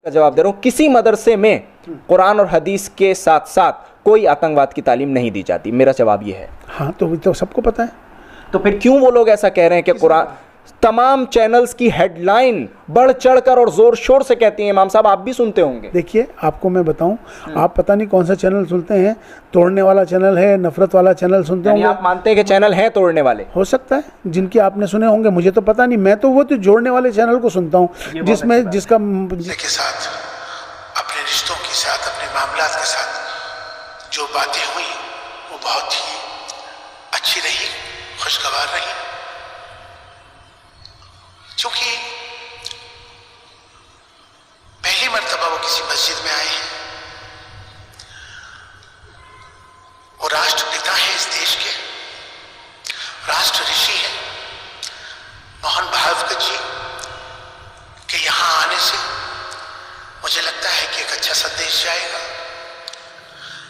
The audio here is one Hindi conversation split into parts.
जवाब दे रहा हूँ, किसी मदरसे में कुरान और हदीस के साथ साथ कोई आतंकवाद की तालीम नहीं दी जाती। मेरा जवाब ये है। हाँ, तो सबको पता है। तो फिर क्यों वो लोग ऐसा कह रहे हैं कि कुरान, तमाम चैनल्स की हेडलाइन बढ़ चढ़कर और जोर शोर से कहती हैं। इमाम साहब आप भी सुनते होंगे। देखिए, आपको मैं बताऊं, आप पता नहीं कौन सा चैनल सुनते हैं, तोड़ने वाला चैनल है, नफरत वाला चैनल सुनते होंगे। आप मानते हैं कि चैनल हैं तोड़ने वाले? हो सकता है, जिनकी आपने सुने होंगे, मुझे तो पता नहीं। मैं तो वो तो जोड़ने वाले चैनल को सुनता हूँ, जिसमें जिसका के साथ, अपने रिश्तों के साथ, अपने मामलात के साथ जो बातें हुई वो बहुत ही अच्छी रही, खुशगवार रही। क्योंकि पहली मर्तबा वो किसी मस्जिद में आए हैं, वो राष्ट्रपिता है इस देश के, राष्ट्र ऋषि है मोहन भागवत जी के यहाँ आने से मुझे लगता है कि एक अच्छा संदेश जाएगा।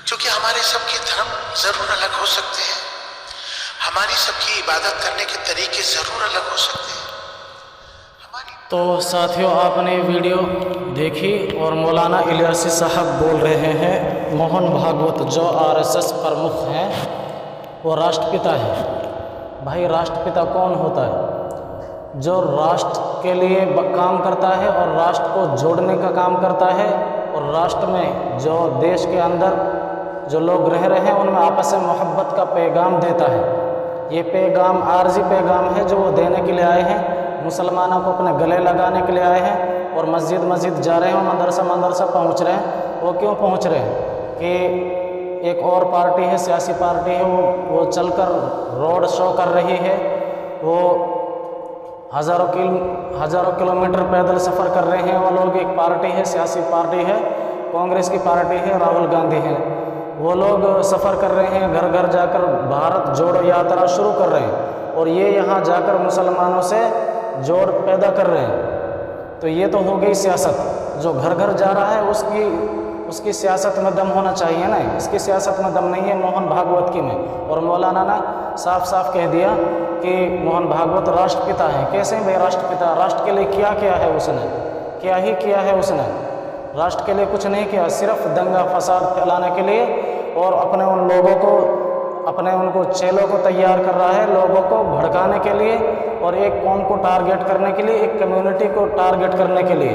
क्योंकि हमारे सबके धर्म जरूर अलग हो सकते हैं, हमारी सबकी इबादत करने के तरीके जरूर अलग हो सकते हैं। तो साथियों, आपने वीडियो देखी और मौलाना इलियासी साहब बोल रहे हैं, मोहन भागवत जो आरएसएस प्रमुख हैं वो राष्ट्रपिता है। भाई, राष्ट्रपिता कौन होता है? जो राष्ट्र के लिए काम करता है और राष्ट्र को जोड़ने का काम करता है, और राष्ट्र में जो देश के अंदर जो लोग रह रहे हैं उनमें आपस में मोहब्बत का पैगाम देता है। ये पैगाम आर्जी पैगाम है जो वो देने के लिए आए हैं, मुसलमानों को अपने गले लगाने के लिए आए हैं, और मस्जिद मस्जिद जा रहे हैं, मदरसा मदरसा पहुंच रहे हैं। वो क्यों पहुंच रहे हैं कि एक और पार्टी है, सियासी पार्टी है, वो चलकर रोड शो कर रही है, वो हज़ारों किलोमीटर पैदल सफ़र कर रहे हैं। वो लोग एक पार्टी है, सियासी पार्टी है, कांग्रेस की पार्टी है, राहुल गांधी है। वो लोग सफ़र कर रहे हैं, घर घर जाकर भारत जोड़ो यात्रा शुरू कर रहे हैं, और ये यहाँ जाकर मुसलमानों से जोड़ पैदा कर रहे हैं। तो ये तो हो गई सियासत। जो घर घर जा रहा है उसकी सियासत में दम होना चाहिए ना, इसकी सियासत में दम नहीं है मोहन भागवत की में। और मौलाना ने साफ साफ कह दिया कि मोहन भागवत राष्ट्रपिता है। कैसे भाई राष्ट्रपिता? राष्ट्र के लिए क्या किया है उसने? क्या ही किया है उसने? राष्ट्र के लिए कुछ नहीं किया, सिर्फ दंगा फसाद फैलाने के लिए, और अपने उन लोगों को, अपने उनको चेलों को तैयार कर रहा है, लोगों को भड़काने के लिए, और एक कौम को टारगेट करने के लिए, एक कम्युनिटी को टारगेट करने के लिए,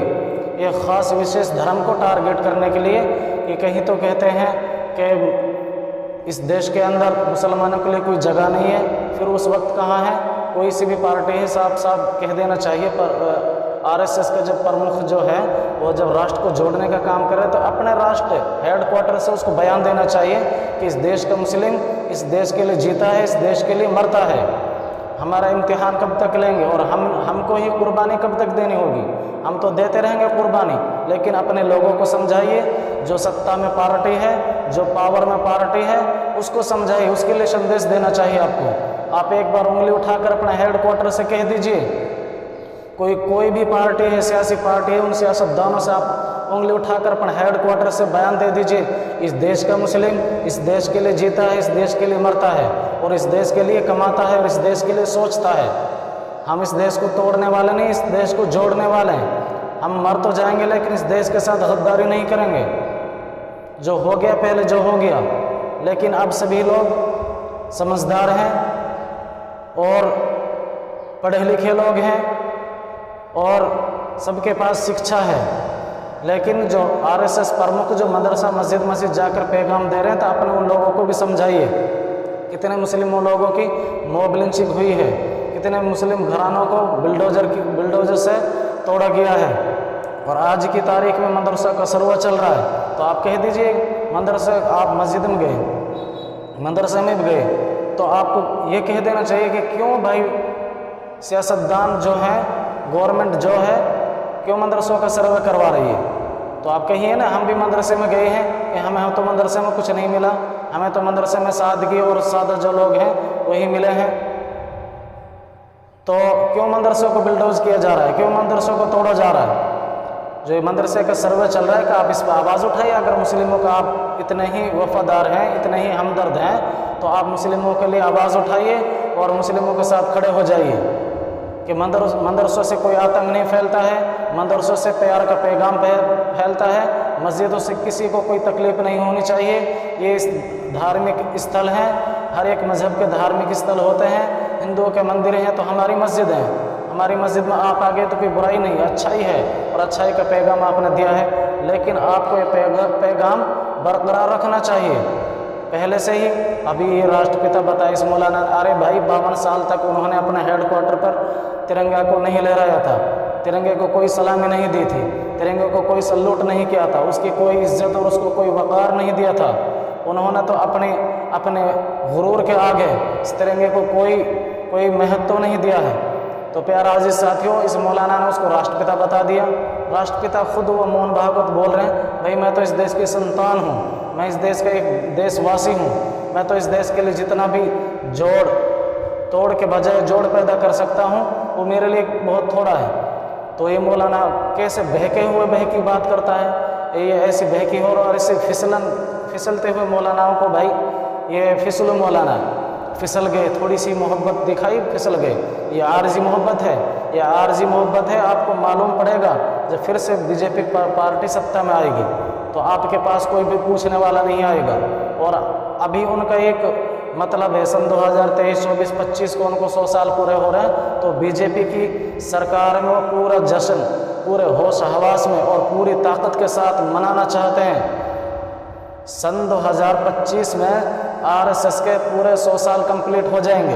एक ख़ास विशेष धर्म को टारगेट करने के लिए। कि कहीं तो कहते हैं कि इस देश के अंदर मुसलमानों के लिए कोई जगह नहीं है, फिर उस वक्त कहाँ है? कोई सी भी पार्टी है, साफ साफ कह देना चाहिए। पर आरएसएस का जब प्रमुख जो है वो जब राष्ट्र को जोड़ने का काम करे तो अपने राष्ट्र हेडक्वार्टर से उसको बयान देना चाहिए कि इस देश का मुस्लिम इस देश के लिए जीता है, इस देश के लिए मरता है। हमारा इम्तिहान कब तक लेंगे, और हमको ही कुर्बानी कब तक देनी होगी? हम तो देते रहेंगे कुर्बानी, लेकिन अपने लोगों को समझाइए, जो सत्ता में पार्टी है, जो पावर में पार्टी है, उसको समझाइए, उसके लिए संदेश देना चाहिए आपको। आप एक बार उंगली उठाकर अपने हेडक्वार्टर से कह दीजिए, कोई भी पार्टी है, सियासी पार्टी है, उन सियासतदानों से आप उंगली उठाकर अपने हेडक्वार्टर से बयान दे दीजिए, इस देश का मुस्लिम इस देश के लिए जीता है, इस देश के लिए मरता है, और इस देश के लिए कमाता है, और इस देश के लिए सोचता है। हम इस देश को तोड़ने वाले नहीं, इस देश को जोड़ने वाले हैं। हम मर तो जाएंगे लेकिन इस देश के साथ गद्दारी नहीं करेंगे। जो हो गया पहले जो हो गया, लेकिन अब सभी लोग समझदार हैं और पढ़े लिखे लोग हैं और सबके पास शिक्षा है। लेकिन जो आरएसएस प्रमुख जो मदरसा मस्जिद जाकर पैगाम दे रहे हैं, तो अपने उन लोगों को भी समझाइए। कितने मुस्लिम लोगों की मॉब लिंचिंग हुई है, कितने मुस्लिम घरानों को बिल्डोजर से तोड़ा गया है, और आज की तारीख में मदरसा का सरवा चल रहा है। तो आप कह दीजिए मदरसा, आप मस्जिद में गए, मदरसे में भी गए, तो आपको ये कह देना चाहिए कि क्यों भाई सियासतदान जो है, गवर्नमेंट जो है, क्यों मदरसों का सर्वे करवा रही है। तो आप कहिए ना, हम भी मदरसे में गए हैं कि हमें तो मदरसे में कुछ नहीं मिला, हमें तो मदरसे में सादगी और सादा जो लोग हैं वही मिले हैं। तो क्यों मदरसों को बिल्डोज किया जा रहा है, क्यों मदरसों को तोड़ा जा रहा है? जो मदरसे का सर्वे चल रहा है कि आप इस पर आवाज़ उठाइए। अगर मुस्लिमों का आप इतने ही वफादार हैं, इतने ही हमदर्द हैं, तो आप मुस्लिमों के लिए आवाज़ उठाइए और मुस्लिमों के साथ खड़े हो जाइए कि मदरसों से कोई आतंक नहीं फैलता है, मदरसों से प्यार का पैगाम फैलता है। मस्जिदों से किसी को कोई तकलीफ नहीं होनी चाहिए। ये धार्मिक स्थल हैं, हर एक मज़हब के धार्मिक स्थल होते हैं। हिंदुओं के मंदिर हैं तो हमारी मस्जिद हैं, हमारी मस्जिद में आप आ गए तो कोई बुराई नहीं, अच्छाई है और अच्छाई का पैगाम आपने दिया है। लेकिन आपको ये पैगाम बरकरार रखना चाहिए पहले से ही। अभी ये राष्ट्रपिता बताए इस मौलाना, अरे भाई 52 साल तक उन्होंने अपने हेडक्वार्टर पर तिरंगा को नहीं लहराया था, तिरंगे को कोई सलामी नहीं दी थी, तिरंगे को कोई सल्यूट नहीं किया था, उसकी कोई इज्जत और उसको कोई वक़ार नहीं दिया था। उन्होंने तो अपने गुरूर के आगे इस तिरंगे को कोई महत्व नहीं दिया है। तो प्यारा अजीज साथियों, इस मौलाना ने उसको राष्ट्रपिता बता दिया। राष्ट्रपिता खुद वो मोहन भागवत बोल रहे हैं, भाई मैं तो इस देश की संतान हूँ, मैं इस देश का एक देशवासी हूँ, मैं तो इस देश के लिए जितना भी जोड़ तोड़ के बजाय जोड़ पैदा कर सकता हूँ वो मेरे लिए बहुत थोड़ा है। तो ये मौलाना कैसे बहके हुए बहकी बात करता है, ये ऐसी बहकी हो और इससे फिसलते हुए मौलानाओं को, भाई ये फिसलू मौलाना, फिसल गए, थोड़ी सी मोहब्बत दिखाई फिसल गए। ये आरजी मोहब्बत है, ये आरजी मोहब्बत है। आपको मालूम पड़ेगा जब फिर से बीजेपी पार्टी सत्ता में आएगी तो आपके पास कोई भी पूछने वाला नहीं आएगा। और अभी उनका एक मतलब है, सन 2023, 24, 25 को उनको 100 साल पूरे हो रहे हैं, तो बीजेपी की सरकार में वो पूरा जश्न पूरे होश हवास में और पूरी ताकत के साथ मनाना चाहते हैं। सन 2025 में आरएसएस के पूरे 100 साल कंप्लीट हो जाएंगे,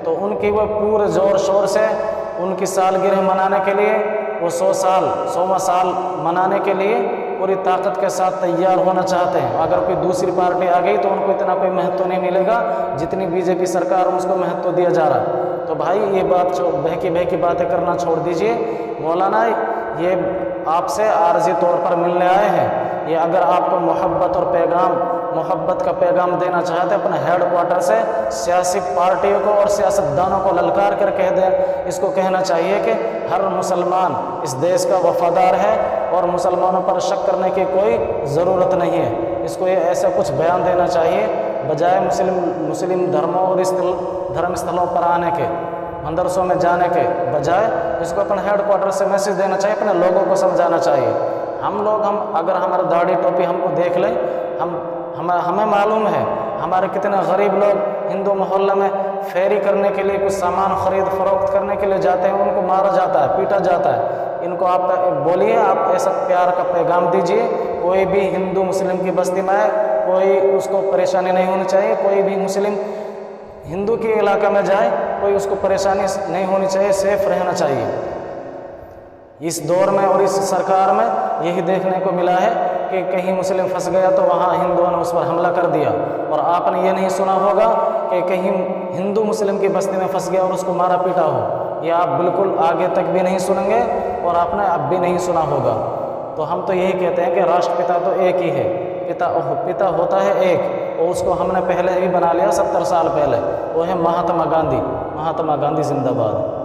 तो उनकी वो पूरे ज़ोर शोर से उनकी सालगिरह मनाने के लिए, वो 100वां साल मनाने के लिए पूरी ताकत के साथ तैयार होना चाहते हैं। अगर कोई दूसरी पार्टी आ गई तो उनको इतना कोई महत्व नहीं मिलेगा जितनी बीजेपी सरकार उसको महत्व दिया जा रहा। तो भाई ये बात बहकी बातें करना छोड़ दीजिए। मौलाना ये आपसे आर्जी तौर पर मिलने आए हैं, ये अगर आपको मोहब्बत का पैगाम देना चाहते हैं अपने हेड क्वार्टर से सियासी पार्टियों को और सियासतदानों को ललकार कर कह दें। इसको कहना चाहिए कि हर मुसलमान इस देश का वफादार है और मुसलमानों पर शक करने की कोई ज़रूरत नहीं है। इसको ये ऐसा कुछ बयान देना चाहिए बजाय मुस्लिम धर्मों और धर्म स्थलों पर आने के, मदरसों में जाने के बजाय इसको अपने हेड क्वार्टर से मैसेज देना चाहिए, अपने लोगों को समझाना चाहिए। हम अगर हमारा दाढ़ी टोपी हमको देख लें, हमें मालूम है हमारे कितने गरीब लोग हिंदू मोहल्ले में फेरी करने के लिए कुछ सामान खरीद फरोख्त करने के लिए जाते हैं, उनको मारा जाता है, पीटा जाता है। इनको आप बोलिए, आप ऐसा प्यार का पैगाम दीजिए, कोई भी हिंदू मुस्लिम की बस्ती में आए कोई उसको परेशानी नहीं होनी चाहिए, कोई भी मुस्लिम हिंदू के इलाका में जाए कोई उसको परेशानी नहीं होनी चाहिए, सेफ रहना चाहिए। इस दौर में और इस सरकार में यही देखने को मिला है कि कहीं मुस्लिम फंस गया तो वहाँ हिंदुओं ने उस पर हमला कर दिया। और आपने ये नहीं सुना होगा कि कहीं हिंदू मुस्लिम की बस्ती में फंस गया और उसको मारा पीटा हो। ये आप बिल्कुल आगे तक भी नहीं सुनेंगे और आपने अब भी नहीं सुना होगा। तो हम तो यही कहते हैं कि राष्ट्रपिता तो एक ही है, पिता होता है एक, और उसको हमने पहले ही बना लिया 70 साल पहले, वो है महात्मा गांधी। महात्मा गांधी जिंदाबाद।